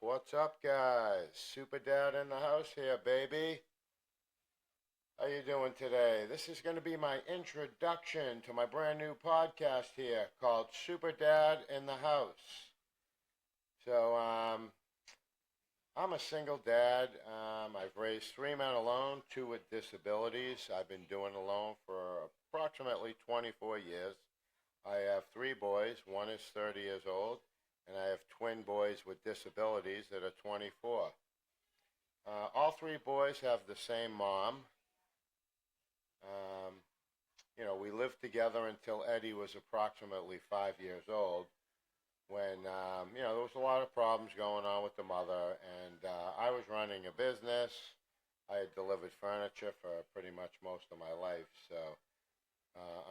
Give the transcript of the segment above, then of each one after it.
What's up, guys? Superdad in the house here, baby. How you doing today? This is going to be my introduction to my brand new podcast here called Superdad in the House. So, I'm a single dad. I've raised three men alone, two with disabilities. I've been doing alone for approximately 24 years. I have three boys. One is 30 years old, and I have twin boys with disabilities that are 24. All three boys have the same mom. Um, we lived together until Eddie was approximately 5 years old when, there was a lot of problems going on with the mother, and I was running a business. I had delivered furniture for pretty much most of my life, so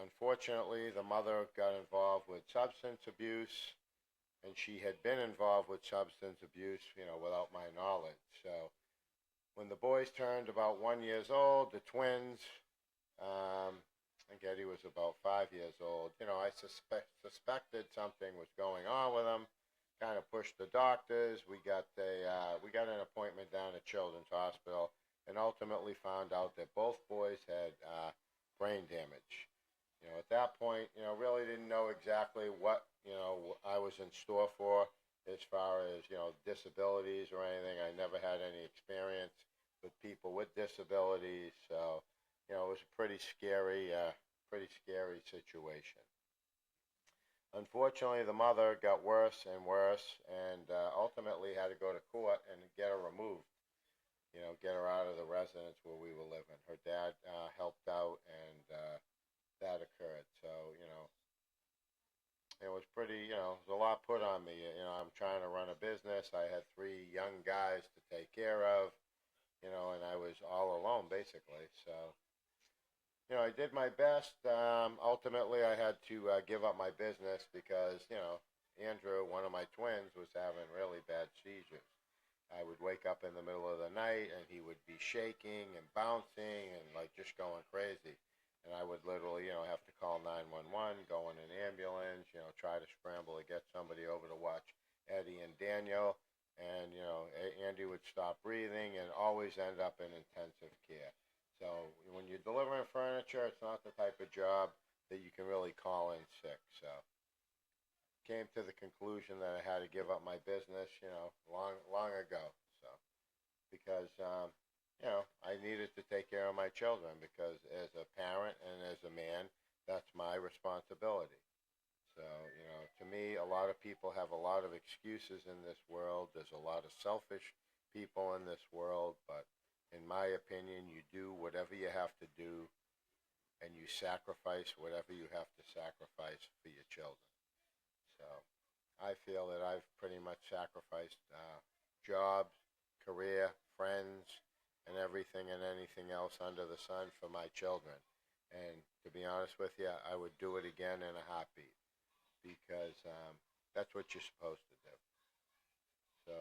unfortunately, the mother got involved with substance abuse, and she had been involved with substance abuse, without my knowledge. So when the boys turned about 1 year old, the twins, I think Eddie was about 5 years old. I suspected something was going on with them. Kind of pushed the doctors. We got an appointment down at Children's Hospital, and ultimately found out that both boys had brain damage. At that point, really didn't know exactly what I was in store for as far as disabilities or anything. I never had any experience with people with disabilities, so it was a pretty scary situation. Unfortunately, the mother got worse and worse, and ultimately had to go to court and get her removed. Get her out of the residence where we were living. Her dad helped out, and that occurred. So it was pretty. There's a lot put on me. I'm trying to run a business. I had three young guys to take care of. And I was all alone basically. So I did my best. Ultimately, I had to give up my business because, Andrew, one of my twins, was having really bad seizures. I would wake up in the middle of the night and he would be shaking and bouncing and like just going crazy. And I would literally, have to call 911, go in an ambulance, try to scramble to get somebody over to watch Eddie and Daniel. And, Andy would stop breathing and always end up in intensive care. So when you're delivering furniture, it's not the type of job that you can really call in sick. So came to the conclusion that I had to give up my business, long ago. So because I needed to take care of my children because as a parent and as a man, that's my responsibility. So to me, a lot of people have a lot of excuses in this world. There's a lot of selfish people in this world, but in my opinion, you do whatever you have to do, and you sacrifice whatever you have to sacrifice for your children. So I feel that I've pretty much sacrificed jobs, career, friends, and everything and anything else under the sun for my children. And to be honest with you, I would do it again in a heartbeat because that's what you're supposed to do. So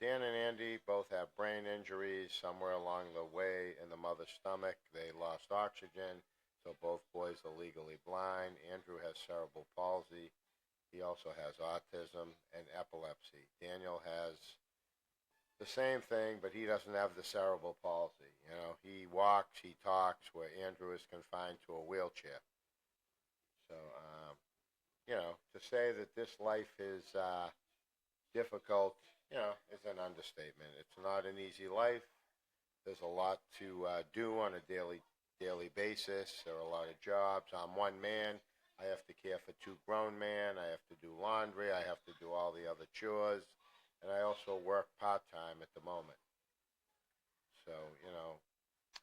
Dan and Andy both have brain injuries somewhere along the way in the mother's stomach. They lost oxygen, so both boys are legally blind. Andrew has cerebral palsy. He also has autism and epilepsy. Daniel has the same thing, but he doesn't have the cerebral palsy. He walks, he talks, where Andrew is confined to a wheelchair. So, to say that this life is difficult, is an understatement. It's not an easy life. There's a lot to do on a daily basis. There are a lot of jobs. I'm one man. I have to care for two grown men. I have to do laundry. I have to do all the other chores. And I also work part-time at the moment. So,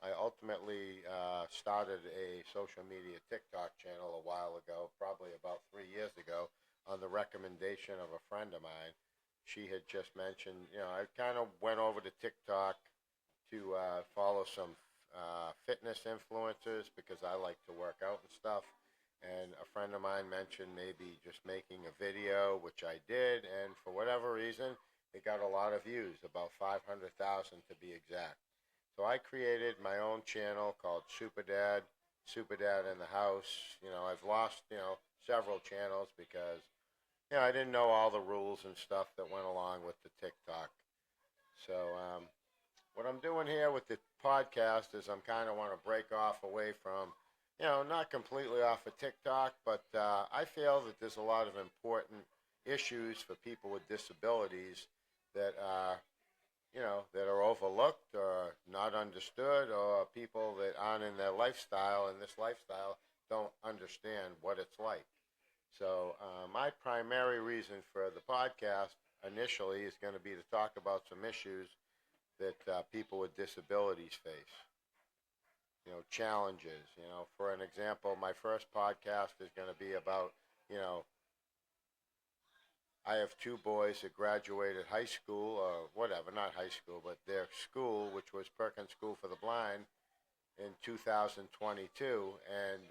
I ultimately started a social media TikTok channel a while ago, probably about 3 years ago, on the recommendation of a friend of mine. She had just mentioned, I kind of went over to TikTok to follow some fitness influencers because I like to work out and stuff. And a friend of mine mentioned maybe just making a video, which I did, and for whatever reason, it got a lot of views, about 500,000 to be exact. So I created my own channel called Superdad, Superdad in the House. I've lost, several channels because I didn't know all the rules and stuff that went along with the TikTok. So what I'm doing here with the podcast is I'm kind of want to break off away from, not completely off of TikTok, but I feel that there's a lot of important issues for people with disabilities that that are overlooked or not understood, or people that aren't in their lifestyle, and this lifestyle don't understand what it's like. So my primary reason for the podcast initially is going to be to talk about some issues that people with disabilities face. Challenges. For an example, my first podcast is going to be about, I have two boys that graduated high school, or whatever, not high school, but their school, which was Perkins School for the Blind, in 2022, and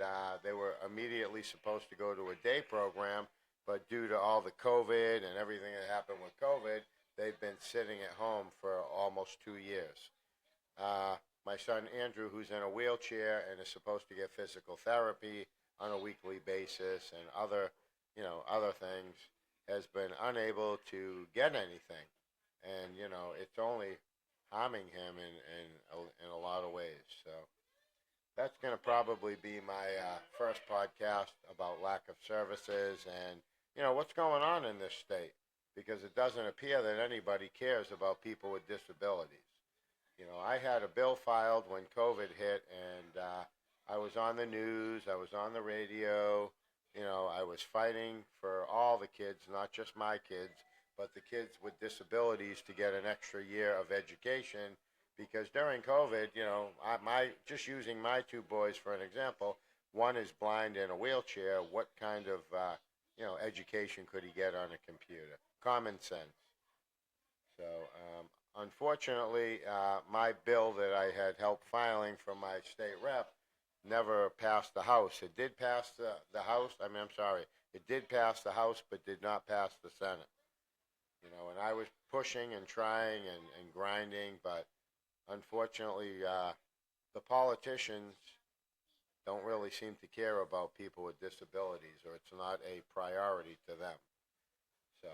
they were immediately supposed to go to a day program, but due to all the COVID and everything that happened with COVID, they've been sitting at home for almost 2 years. My son Andrew, who's in a wheelchair and is supposed to get physical therapy on a weekly basis and other things, has been unable to get anything, and it's only harming him in a lot of ways. So that's going to probably be my first podcast about lack of services and what's going on in this state, because it doesn't appear that anybody cares about people with disabilities. I had a bill filed when COVID hit, and I was on the news, I was on the radio. I was fighting for all the kids, not just my kids, but the kids with disabilities, to get an extra year of education, because during COVID, just using my two boys for an example, one is blind in a wheelchair. What kind of education could he get on a computer? Common sense. So unfortunately, my bill that I had helped filing from my state rep never passed the House. It did pass the House. It did pass the House, but did not pass the Senate. And I was pushing and trying and grinding, but unfortunately, the politicians don't really seem to care about people with disabilities, or it's not a priority to them. So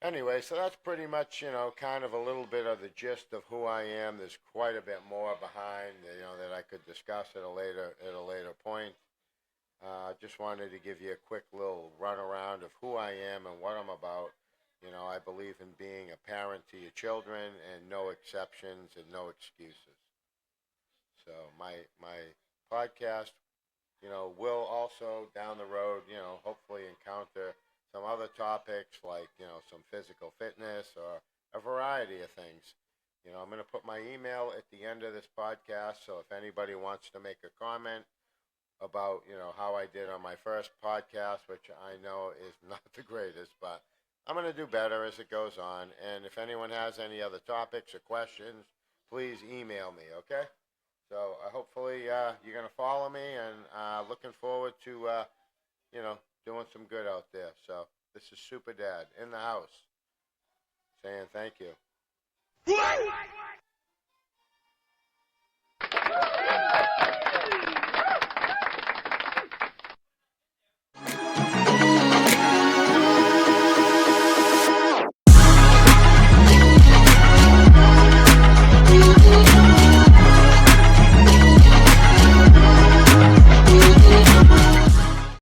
anyway, so that's pretty much, kind of a little bit of the gist of who I am. There's quite a bit more behind, that I could discuss at a later point. Just wanted to give you a quick little runaround of who I am and what I'm about. I believe in being a parent to your children, and no exceptions and no excuses. So my podcast, will also down the road, hopefully encounter some other topics like, some physical fitness or a variety of things. I'm going to put my email at the end of this podcast, so if anybody wants to make a comment about, how I did on my first podcast, which I know is not the greatest, but I'm going to do better as it goes on. And if anyone has any other topics or questions, please email me, okay? So hopefully you're going to follow me, and looking forward to, doing some good out there. So this is Superdad in the house saying thank you.